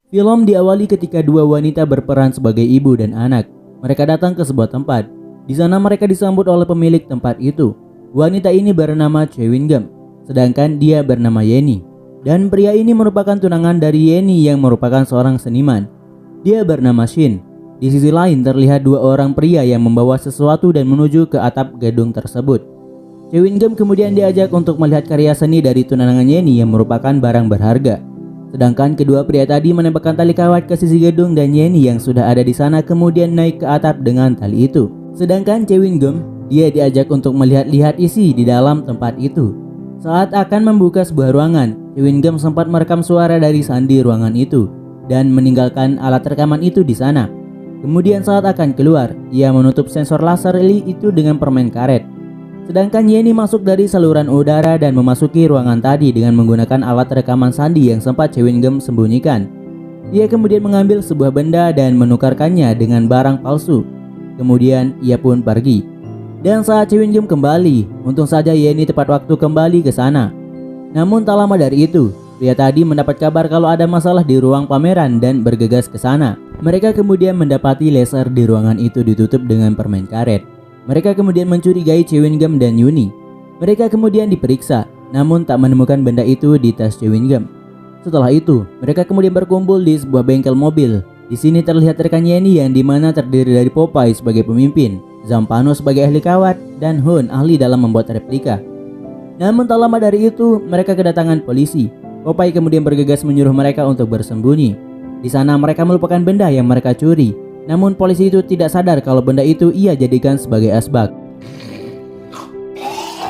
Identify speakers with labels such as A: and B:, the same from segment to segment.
A: Film diawali ketika dua wanita berperan sebagai ibu dan anak. Mereka datang ke sebuah tempat. Di sana mereka disambut oleh pemilik tempat itu. Wanita ini bernama Chewinggum, sedangkan dia bernama Yenny. Dan pria ini merupakan tunangan dari Yenny yang merupakan seorang seniman. Dia bernama Shin. Di sisi lain terlihat dua orang pria yang membawa sesuatu dan menuju ke atap gedung tersebut. Chewinggum kemudian diajak untuk melihat karya seni dari tunangan Yenny yang merupakan barang berharga. Sedangkan kedua pria tadi menembakkan tali kawat ke sisi gedung dan Yenny yang sudah ada di sana kemudian naik ke atap dengan tali itu. Sedangkan Chewinggum, dia diajak untuk melihat-lihat isi di dalam tempat itu. Saat akan membuka sebuah ruangan, Chewinggum sempat merekam suara dari sandi ruangan itu dan meninggalkan alat rekaman itu di sana. Kemudian saat akan keluar, ia menutup sensor laser itu dengan permen karet. Sedangkan Yenny masuk dari saluran udara dan memasuki ruangan tadi dengan menggunakan alat rekaman sandi yang sempat Chewinggum sembunyikan. Ia kemudian mengambil sebuah benda dan menukarkannya dengan barang palsu. Kemudian ia pun pergi. Dan saat Chewinggum kembali, untung saja Yenny tepat waktu kembali ke sana. Namun tak lama dari itu, pria tadi mendapat kabar kalau ada masalah di ruang pameran dan bergegas ke sana. Mereka kemudian mendapati laser di ruangan itu ditutup dengan permen karet. Mereka kemudian mencurigai Chewinggum dan Yuni. Mereka kemudian diperiksa, namun tak menemukan benda itu di tas Chewinggum. Setelah itu, mereka kemudian berkumpul di sebuah bengkel mobil. Di sini terlihat rekan Yenny yang dimana terdiri dari Popeye sebagai pemimpin, Zampano sebagai ahli kawat, dan Hun ahli dalam membuat replika. Namun tak lama dari itu, mereka kedatangan polisi. Popeye kemudian bergegas menyuruh mereka untuk bersembunyi. Di sana mereka melupakan benda yang mereka curi. Namun polisi itu tidak sadar kalau benda itu ia jadikan sebagai asbak.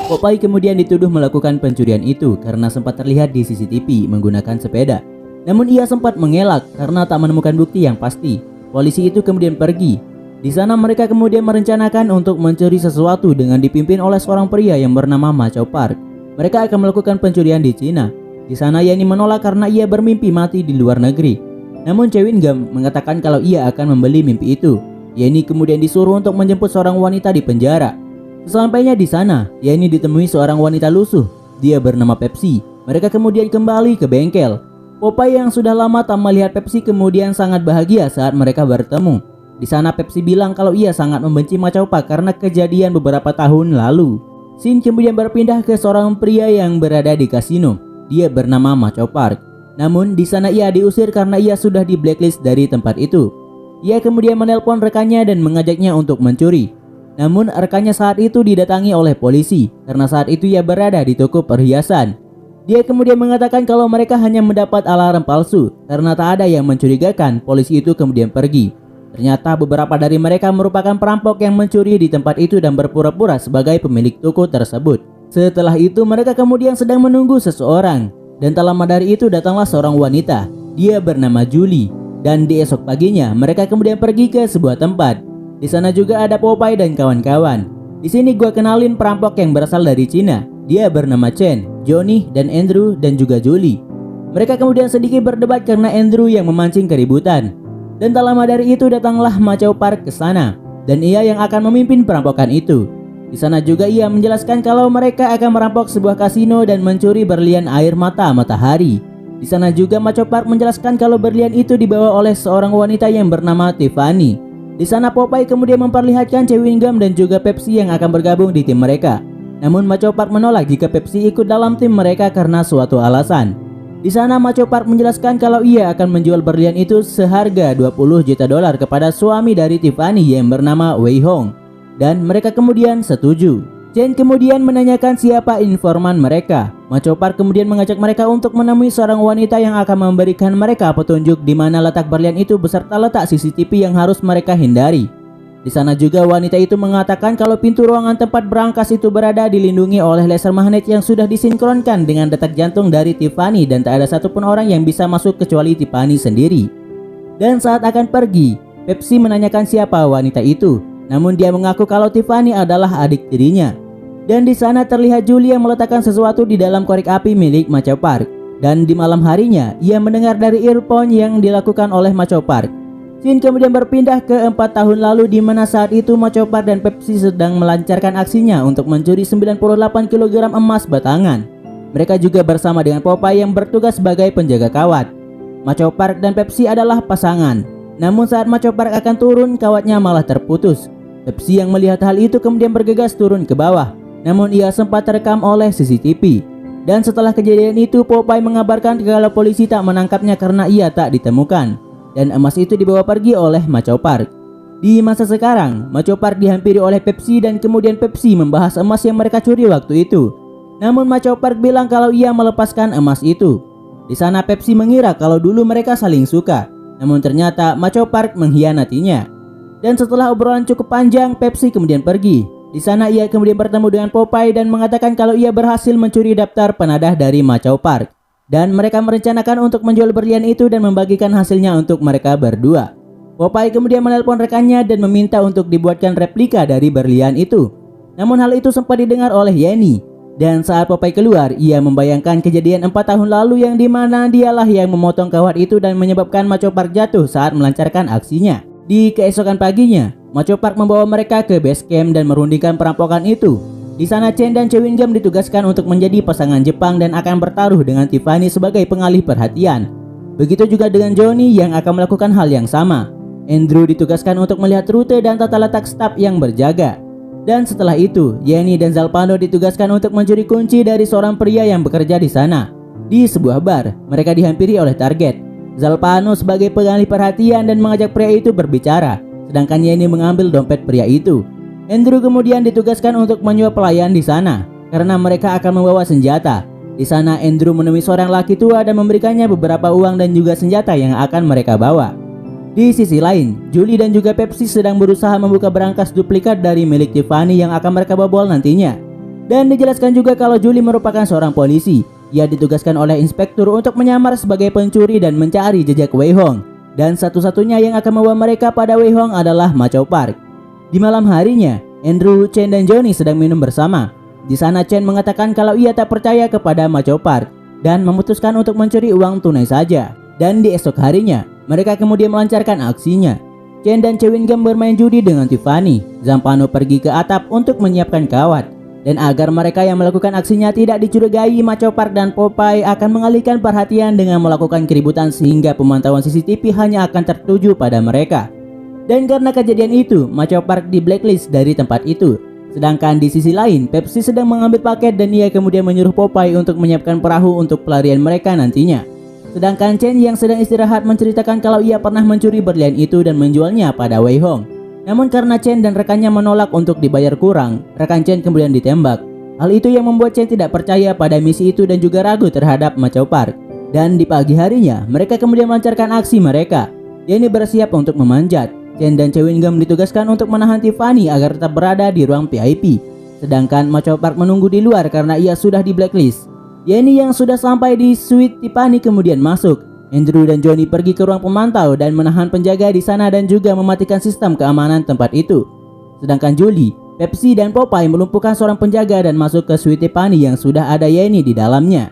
A: Popeye kemudian dituduh melakukan pencurian itu karena sempat terlihat di CCTV menggunakan sepeda. Namun ia sempat mengelak karena tak menemukan bukti yang pasti. Polisi itu kemudian pergi. Di sana mereka kemudian merencanakan untuk mencuri sesuatu dengan dipimpin oleh seorang pria yang bernama Ma Chao Park. Mereka akan melakukan pencurian di Cina. Di sana Yenny menolak karena ia bermimpi mati di luar negeri. Namun Chewinggum mengatakan kalau ia akan membeli mimpi itu. Yenny kemudian disuruh untuk menjemput seorang wanita di penjara. Sesampainya di sana, Yenny ditemui seorang wanita lusuh. Dia bernama Pepsi. Mereka kemudian kembali ke bengkel. Popeye yang sudah lama tak melihat Pepsi kemudian sangat bahagia saat mereka bertemu. Di sana Pepsi bilang kalau ia sangat membenci Ma Chao Park karena kejadian beberapa tahun lalu. Shin kemudian berpindah ke seorang pria yang berada di kasino. Dia bernama Ma Chao Park. Namun di sana ia diusir karena ia sudah di blacklist dari tempat itu. Ia kemudian menelpon rekannya dan mengajaknya untuk mencuri. Namun rekannya saat itu didatangi oleh polisi karena saat itu ia berada di toko perhiasan. Dia kemudian mengatakan kalau mereka hanya mendapat alarm palsu. Karena tak ada yang mencurigakan, polisi itu kemudian pergi. Ternyata beberapa dari mereka merupakan perampok yang mencuri di tempat itu dan berpura-pura sebagai pemilik toko tersebut. Setelah itu mereka kemudian sedang menunggu seseorang. Dan tak lama dari itu datanglah seorang wanita. Dia bernama Julie. Dan di esok paginya mereka kemudian pergi ke sebuah tempat. Di sana juga ada Popeye dan kawan-kawan. Di sini gua kenalin perampok yang berasal dari Cina. Dia bernama Chen, Johnny, dan Andrew dan juga Julie. Mereka kemudian sedikit berdebat karena Andrew yang memancing keributan. Dan tak lama dari itu datanglah Ma Chao Park ke sana. Dan ia yang akan memimpin perampokan itu. Di sana juga ia menjelaskan kalau mereka akan merampok sebuah kasino dan mencuri berlian air mata matahari. Di sana juga Ma Chao Park menjelaskan kalau berlian itu dibawa oleh seorang wanita yang bernama Tiffany. Di sana Popeye kemudian memperlihatkan Chewinggum dan juga Pepsi yang akan bergabung di tim mereka. Namun Ma Chao Park menolak jika Pepsi ikut dalam tim mereka karena suatu alasan. Di sana Ma Chao Park menjelaskan kalau ia akan menjual berlian itu seharga $20 juta kepada suami dari Tiffany yang bernama Wei Hong. Dan mereka kemudian setuju. Chen kemudian menanyakan siapa informan mereka. Ma Chao Park kemudian mengajak mereka untuk menemui seorang wanita yang akan memberikan mereka petunjuk di mana letak berlian itu beserta letak CCTV yang harus mereka hindari. Di sana juga wanita itu mengatakan kalau pintu ruangan tempat berangkas itu berada dilindungi oleh laser magnet yang sudah disinkronkan dengan detak jantung dari Tiffany dan tak ada satupun orang yang bisa masuk kecuali Tiffany sendiri. Dan saat akan pergi, Pepsi menanyakan siapa wanita itu. Namun dia mengaku kalau Tiffany adalah adik tirinya. Dan di sana terlihat Julie yang meletakkan sesuatu di dalam korek api milik Ma Chao Park. Dan di malam harinya, ia mendengar dari earphone yang dilakukan oleh Ma Chao Park. Shin kemudian berpindah ke 4 tahun lalu di mana saat itu Ma Chao Park dan Pepsi sedang melancarkan aksinya untuk mencuri 98 kg emas batangan. Mereka juga bersama dengan Popeye yang bertugas sebagai penjaga kawat. Macho Park dan Pepsi adalah pasangan. Namun saat Macho Park akan turun, kawatnya malah terputus. Pepsi yang melihat hal itu kemudian bergegas turun ke bawah. Namun ia sempat terekam oleh CCTV. Dan setelah kejadian itu, Popeye mengabarkan kalau polisi tak menangkapnya karena ia tak ditemukan. Dan emas itu dibawa pergi oleh Macho Park. Di masa sekarang, Macho Park dihampiri oleh Pepsi dan kemudian Pepsi membahas emas yang mereka curi waktu itu. Namun Macho Park bilang kalau ia melepaskan emas itu. Di sana Pepsi mengira kalau dulu mereka saling suka. Namun ternyata Macho Park mengkhianatinya. Dan setelah obrolan cukup panjang, Pepsi kemudian pergi. Di sana ia kemudian bertemu dengan Popeye dan mengatakan kalau ia berhasil mencuri daftar penadah dari Macho Park. Dan mereka merencanakan untuk menjual berlian itu dan membagikan hasilnya untuk mereka berdua. Popeye kemudian menelpon rekannya dan meminta untuk dibuatkan replika dari berlian itu. Namun hal itu sempat didengar oleh Yenny. Dan saat Popeye keluar, ia membayangkan kejadian 4 tahun lalu yang dimana dialah yang memotong kawat itu dan menyebabkan Macho Park jatuh saat melancarkan aksinya. Di keesokan paginya, Macho Park membawa mereka ke base camp dan merundingkan perampokan itu. Di sana Chen dan Chewing Gum ditugaskan untuk menjadi pasangan Jepang dan akan bertaruh dengan Tiffany sebagai pengalih perhatian. Begitu juga dengan Johnny yang akan melakukan hal yang sama. Andrew ditugaskan untuk melihat rute dan tata letak staf yang berjaga. Dan setelah itu, Yenny dan Zalpano ditugaskan untuk mencuri kunci dari seorang pria yang bekerja di sana. Di sebuah bar, mereka dihampiri oleh target. Zalpano sebagai pengalih perhatian dan mengajak pria itu berbicara, sedangkan Yenny mengambil dompet pria itu. Andrew kemudian ditugaskan untuk menyuap pelayan di sana, karena mereka akan membawa senjata. Di sana Andrew menemui seorang laki tua dan memberikannya beberapa uang dan juga senjata yang akan mereka bawa. Di sisi lain, Julie dan juga Pepsi sedang berusaha membuka berangkas duplikat dari milik Tiffany yang akan mereka bobol nantinya. Dan dijelaskan juga kalau Julie merupakan seorang polisi. Ia ditugaskan oleh inspektur untuk menyamar sebagai pencuri dan mencari jejak Wei Hong. Dan satu-satunya yang akan membawa mereka pada Wei Hong adalah Macho Park. Di malam harinya, Andrew, Chen dan Johnny sedang minum bersama. Di sana Chen mengatakan kalau ia tak percaya kepada Macho Park dan memutuskan untuk mencuri uang tunai saja. Dan di esok harinya, mereka kemudian melancarkan aksinya. Chen dan Chewing Gum bermain judi dengan Tiffany. Zampano pergi ke atap untuk menyiapkan kawat. Dan agar mereka yang melakukan aksinya tidak dicurigai, Macho Park dan Popeye akan mengalihkan perhatian dengan melakukan keributan sehingga pemantauan CCTV hanya akan tertuju pada mereka. Dan karena kejadian itu, Macho Park di blacklist dari tempat itu. Sedangkan di sisi lain, Pepsi sedang mengambil paket dan ia kemudian menyuruh Popeye untuk menyiapkan perahu untuk pelarian mereka nantinya. Sedangkan Chen yang sedang istirahat menceritakan kalau ia pernah mencuri berlian itu dan menjualnya pada Wei Hong. Namun karena Chen dan rekannya menolak untuk dibayar kurang, rekan Chen kemudian ditembak. Hal itu yang membuat Chen tidak percaya pada misi itu dan juga ragu terhadap Macho Park. Dan di pagi harinya, mereka kemudian melancarkan aksi mereka. Yenny bersiap untuk memanjat. Chen dan Chewing Gum ditugaskan untuk menahan Tiffany agar tetap berada di ruang VIP. Sedangkan Macho Park menunggu di luar karena ia sudah di blacklist. Yenny yang sudah sampai di suite Tiffany kemudian masuk. Andrew dan Johnny pergi ke ruang pemantau dan menahan penjaga di sana dan juga mematikan sistem keamanan tempat itu. Sedangkan Julie, Pepsi dan Popeye melumpuhkan seorang penjaga dan masuk ke suite Tiffany yang sudah ada Yenny di dalamnya.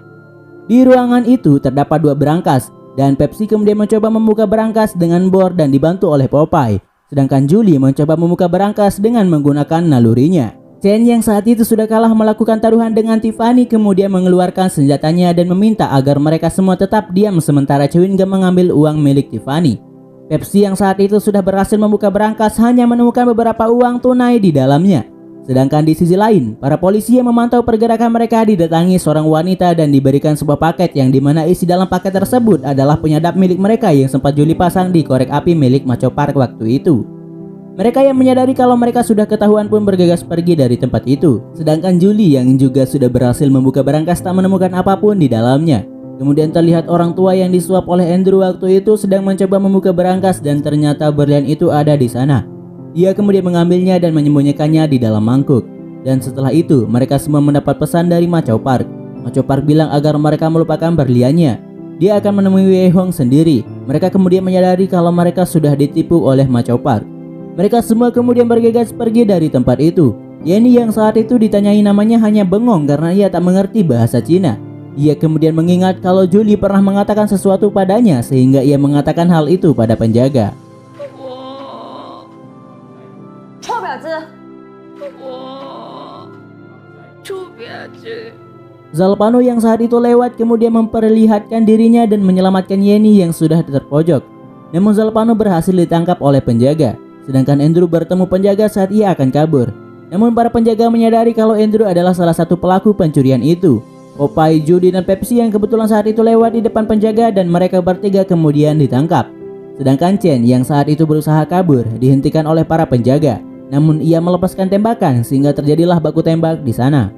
A: Di ruangan itu terdapat 2 berangkas dan Pepsi kemudian mencoba membuka berangkas dengan bor dan dibantu oleh Popeye. Sedangkan Julie mencoba membuka berangkas dengan menggunakan nalurinya. Chen yang saat itu sudah kalah melakukan taruhan dengan Tiffany kemudian mengeluarkan senjatanya dan meminta agar mereka semua tetap diam sementara Chewing Gum mengambil uang milik Tiffany. Pepsi yang saat itu sudah berhasil membuka berangkas hanya menemukan beberapa uang tunai di dalamnya. Sedangkan di sisi lain, para polisi yang memantau pergerakan mereka didatangi seorang wanita dan diberikan sebuah paket yang dimana isi dalam paket tersebut adalah penyadap milik mereka yang sempat Julie pasang di korek api milik Macho Park waktu itu. Mereka yang menyadari kalau mereka sudah ketahuan pun bergegas pergi dari tempat itu. Sedangkan Julie yang juga sudah berhasil membuka berangkas tak menemukan apapun di dalamnya. Kemudian terlihat orang tua yang disuap oleh Andrew waktu itu sedang mencoba membuka berangkas dan ternyata berlian itu ada di sana. Ia kemudian mengambilnya dan menyembunyikannya di dalam mangkuk. Dan setelah itu mereka semua mendapat pesan dari Macho Park. Macho Park bilang agar mereka melupakan berliannya. Dia akan menemui Wei Hong sendiri. Mereka kemudian menyadari kalau mereka sudah ditipu oleh Macho Park. Mereka semua kemudian bergegas pergi dari tempat itu. Yenny yang saat itu ditanyai namanya hanya bengong karena ia tak mengerti bahasa Cina. Ia kemudian mengingat kalau Julie pernah mengatakan sesuatu padanya sehingga ia mengatakan hal itu pada penjaga. Zalpano yang saat itu lewat kemudian memperlihatkan dirinya dan menyelamatkan Yenny yang sudah terpojok. Namun Zalpano berhasil ditangkap oleh penjaga, sedangkan Andrew bertemu penjaga saat ia akan kabur. Namun para penjaga menyadari kalau Andrew adalah salah satu pelaku pencurian itu. Popeye, Judy, dan Pepsi yang kebetulan saat itu lewat di depan penjaga dan mereka bertiga kemudian ditangkap. Sedangkan Chen yang saat itu berusaha kabur dihentikan oleh para penjaga. Namun ia melepaskan tembakan sehingga terjadilah baku tembak di sana.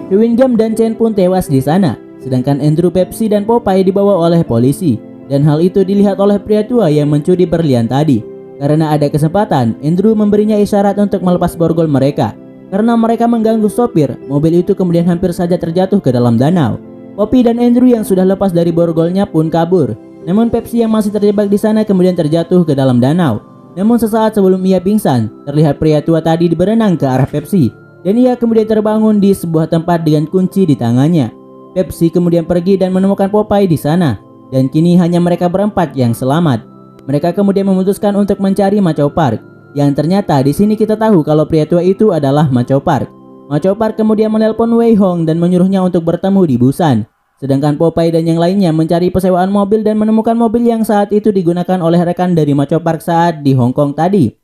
A: Chewing-gum dan Chen pun tewas di sana, sedangkan Andrew, Pepsi, dan Popeye dibawa oleh polisi. Dan hal itu dilihat oleh pria tua yang mencuri berlian tadi. Karena ada kesempatan, Andrew memberinya isyarat untuk melepas borgol mereka. Karena mereka mengganggu sopir, mobil itu kemudian hampir saja terjatuh ke dalam danau. Poppy dan Andrew yang sudah lepas dari borgolnya pun kabur. Namun Pepsi yang masih terjebak di sana kemudian terjatuh ke dalam danau. Namun sesaat sebelum ia pingsan, terlihat pria tua tadi berenang ke arah Pepsi. Dan ia kemudian terbangun di sebuah tempat dengan kunci di tangannya. Pepsi kemudian pergi dan menemukan Popeye di sana. Dan kini hanya mereka berempat yang selamat. Mereka kemudian memutuskan untuk mencari Macho Park. Yang ternyata di sini kita tahu kalau pria tua itu adalah Macho Park. Macho Park kemudian menelpon Wei Hong dan menyuruhnya untuk bertemu di Busan. Sedangkan Popeye dan yang lainnya mencari persewaan mobil dan menemukan mobil yang saat itu digunakan oleh rekan dari Macho Park saat di Hong Kong tadi.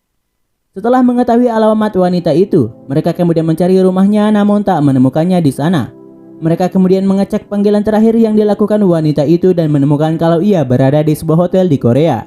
A: Setelah mengetahui alamat wanita itu, mereka kemudian mencari rumahnya namun tak menemukannya di sana. Mereka kemudian mengecek panggilan terakhir yang dilakukan wanita itu dan menemukan kalau ia berada di sebuah hotel di Korea.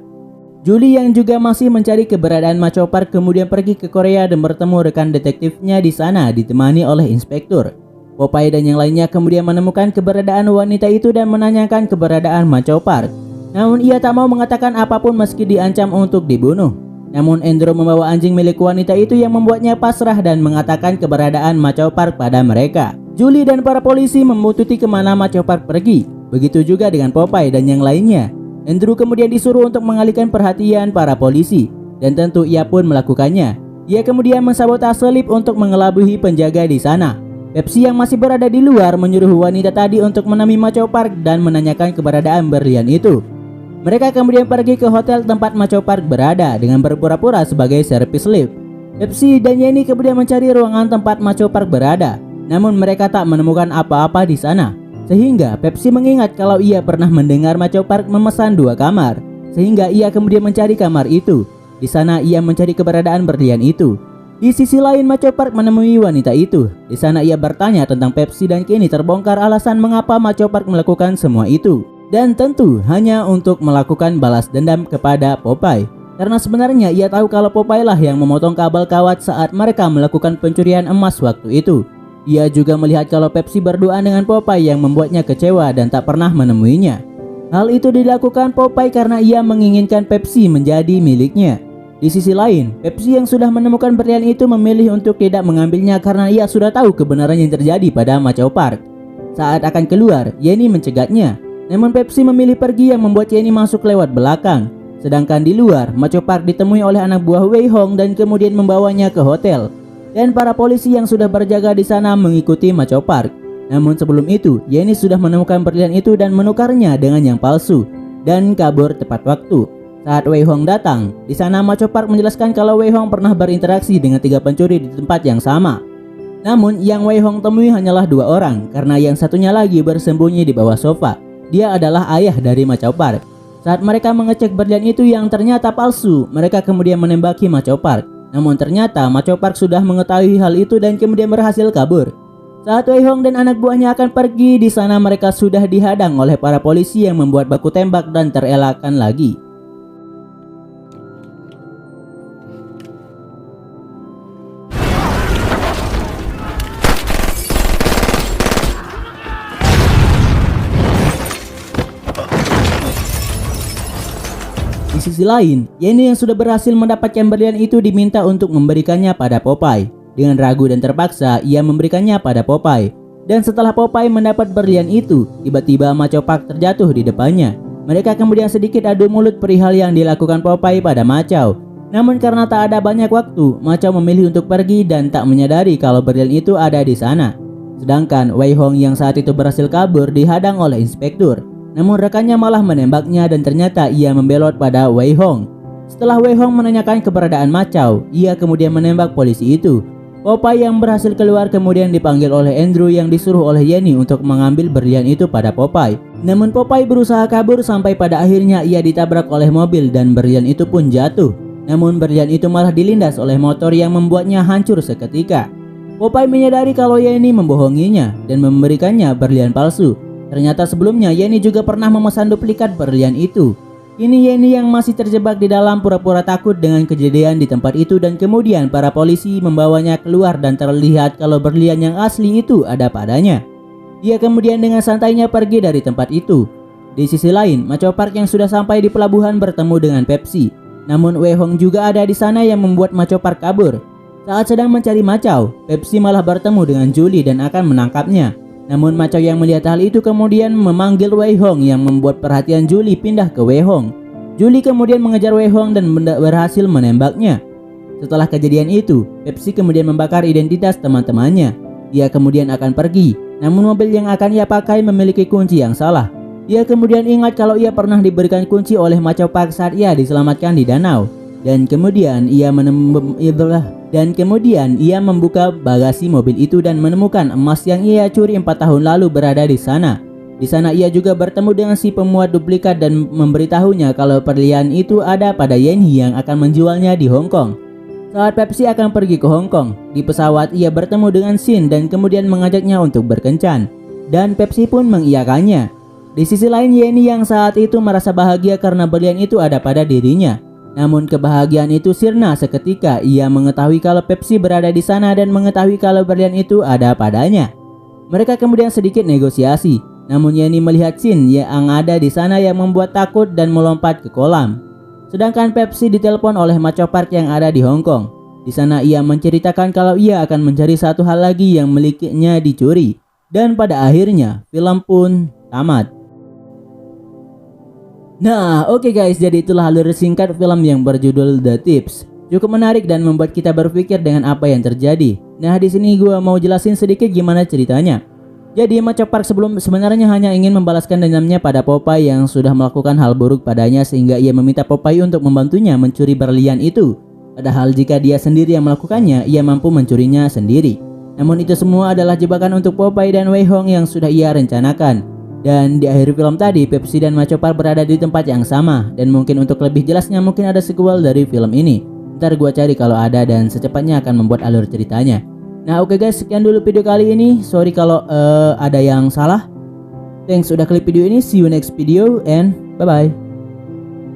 A: Julie yang juga masih mencari keberadaan Macho Park kemudian pergi ke Korea dan bertemu rekan detektifnya di sana ditemani oleh inspektur. Popeye dan yang lainnya kemudian menemukan keberadaan wanita itu dan menanyakan keberadaan Macho Park. Namun ia tak mau mengatakan apapun meski diancam untuk dibunuh. Namun Andrew membawa anjing milik wanita itu yang membuatnya pasrah dan mengatakan keberadaan Macho Park pada mereka. Julie dan para polisi membututi kemana Macho Park pergi. Begitu juga dengan Popeye dan yang lainnya. Andrew kemudian disuruh untuk mengalihkan perhatian para polisi. Dan tentu ia pun melakukannya. Ia kemudian mensabotase lift untuk mengelabui penjaga di sana. Pepsi yang masih berada di luar menyuruh wanita tadi untuk menemui Macho Park dan menanyakan keberadaan berlian itu. Mereka kemudian pergi ke hotel tempat Macho Park berada dengan berpura-pura sebagai servis lift. Pepsi dan Yenny kemudian mencari ruangan tempat Macho Park berada. Namun mereka tak menemukan apa-apa di sana. Sehingga Pepsi mengingat kalau ia pernah mendengar Macho Park memesan 2 kamar. Sehingga ia kemudian mencari kamar itu. Di sana ia mencari keberadaan berlian itu. Di sisi lain Macho Park menemui wanita itu. Di sana ia bertanya tentang Pepsi dan kini terbongkar alasan mengapa Macho Park melakukan semua itu. Dan tentu hanya untuk melakukan balas dendam kepada Popeye. Karena sebenarnya ia tahu kalau Popeye lah yang memotong kabel kawat saat mereka melakukan pencurian emas waktu itu. Ia juga melihat kalau Pepsi berdoa dengan Popeye yang membuatnya kecewa dan tak pernah menemuinya. Hal itu dilakukan Popeye karena ia menginginkan Pepsi menjadi miliknya. Di sisi lain, Pepsi yang sudah menemukan berlian itu memilih untuk tidak mengambilnya karena ia sudah tahu kebenaran yang terjadi pada Macho Park. Saat akan keluar, Yenny mencegahnya. Namun Pepsi memilih pergi yang membuat Yenny masuk lewat belakang. Sedangkan di luar, Macho Park ditemui oleh anak buah Wei Hong dan kemudian membawanya ke hotel. Dan para polisi yang sudah berjaga di sana mengikuti Macho Park. Namun sebelum itu, Yenny sudah menemukan berlian itu dan menukarnya dengan yang palsu dan kabur tepat waktu. Saat Wei Hong datang, di sana Macho Park menjelaskan kalau Wei Hong pernah berinteraksi dengan 3 pencuri di tempat yang sama. Namun yang Wei Hong temui hanyalah 2 orang karena yang satunya lagi bersembunyi di bawah sofa. Dia adalah ayah dari Macho Park. Saat mereka mengecek berlian itu yang ternyata palsu, mereka kemudian menembaki Macho Park. Namun ternyata Macho Park sudah mengetahui hal itu dan kemudian berhasil kabur. Saat Wei Hong dan anak buahnya akan pergi, di sana mereka sudah dihadang oleh para polisi yang membuat baku tembak dan terelakkan lagi. Di sisi lain, Yenny yang sudah berhasil mendapatkan berlian itu diminta untuk memberikannya pada Popeye. Dengan ragu dan terpaksa, ia memberikannya pada Popeye. Dan setelah Popeye mendapat berlian itu, tiba-tiba Macho Park terjatuh di depannya. Mereka kemudian sedikit adu mulut perihal yang dilakukan Popeye pada Macho. Namun karena tak ada banyak waktu, Macho memilih untuk pergi dan tak menyadari kalau berlian itu ada di sana. Sedangkan Wei Hong yang saat itu berhasil kabur dihadang oleh inspektur. Namun rekannya malah menembaknya dan ternyata ia membelot pada Wei Hong. Setelah Wei Hong menanyakan keberadaan Ma Chao, ia kemudian menembak polisi itu. Popeye yang berhasil keluar kemudian dipanggil oleh Andrew yang disuruh oleh Yenny untuk mengambil berlian itu pada Popeye. Namun Popeye berusaha kabur sampai pada akhirnya ia ditabrak oleh mobil dan berlian itu pun jatuh. Namun berlian itu malah dilindas oleh motor yang membuatnya hancur seketika. Popeye menyadari kalau Yenny membohonginya dan memberikannya berlian palsu. Ternyata sebelumnya Yenny juga pernah memesan duplikat berlian itu. Kini Yenny yang masih terjebak di dalam pura-pura takut dengan kejadian di tempat itu dan kemudian para polisi membawanya keluar dan terlihat kalau berlian yang asli itu ada padanya. Ia kemudian dengan santainya pergi dari tempat itu. Di sisi lain, Ma Chao Park yang sudah sampai di pelabuhan bertemu dengan Pepsi. Namun Wei Hong juga ada di sana yang membuat Ma Chao Park kabur. Saat sedang mencari Ma Chao, Pepsi malah bertemu dengan Julie dan akan menangkapnya. Namun Ma Chao yang melihat hal itu kemudian memanggil Wei Hong yang membuat perhatian Julie pindah ke Wei Hong. Julie kemudian mengejar Wei Hong dan berhasil menembaknya. Setelah kejadian itu, Pepsi kemudian membakar identitas teman-temannya. Ia kemudian akan pergi, namun mobil yang akan ia pakai memiliki kunci yang salah. Ia kemudian ingat kalau ia pernah diberikan kunci oleh Ma Chao Park saat ia diselamatkan di danau. Dan kemudian ia membuka bagasi mobil itu dan menemukan emas yang ia curi 4 tahun lalu berada di sana. Di sana ia juga bertemu dengan si pemuat duplikat dan memberitahunya kalau berlian itu ada pada Yenny yang akan menjualnya di Hong Kong. Saat Pepsi akan pergi ke Hong Kong, di pesawat ia bertemu dengan Sin dan kemudian mengajaknya untuk berkencan. Dan Pepsi pun mengiyakannya. Di sisi lain Yenny yang saat itu merasa bahagia karena berlian itu ada pada dirinya. Namun kebahagiaan itu sirna seketika ia mengetahui kalau Pepsi berada di sana dan mengetahui kalau berlian itu ada padanya. Mereka kemudian sedikit negosiasi, namun Yenny melihat Sin yang ada di sana yang membuat takut dan melompat ke kolam. Sedangkan Pepsi ditelepon oleh Ma Chao Park yang ada di Hong Kong. Di sana ia menceritakan kalau ia akan mencari satu hal lagi yang miliknya dicuri. Dan pada akhirnya film pun tamat. Nah, oke guys, jadi itulah alur singkat film yang berjudul The Tips. Cukup menarik dan membuat kita berpikir dengan apa yang terjadi. Nah, di sini gue mau jelasin sedikit gimana ceritanya. Jadi Ma Chao Park sebenarnya hanya ingin membalaskan dendamnya pada Popeye yang sudah melakukan hal buruk padanya sehingga ia meminta Popeye untuk membantunya mencuri berlian itu. Padahal jika dia sendiri yang melakukannya, ia mampu mencurinya sendiri. Namun itu semua adalah jebakan untuk Popeye dan Wei Hong yang sudah ia rencanakan. Dan di akhir film tadi, Pepsi dan Ma Chao Park berada di tempat yang sama. Dan mungkin untuk lebih jelasnya mungkin ada sequel dari film ini. Ntar gua cari kalau ada dan secepatnya akan membuat alur ceritanya. Nah oke guys, sekian dulu video kali ini. Sorry kalau ada yang salah. Thanks udah klik video ini. See you next video and bye bye.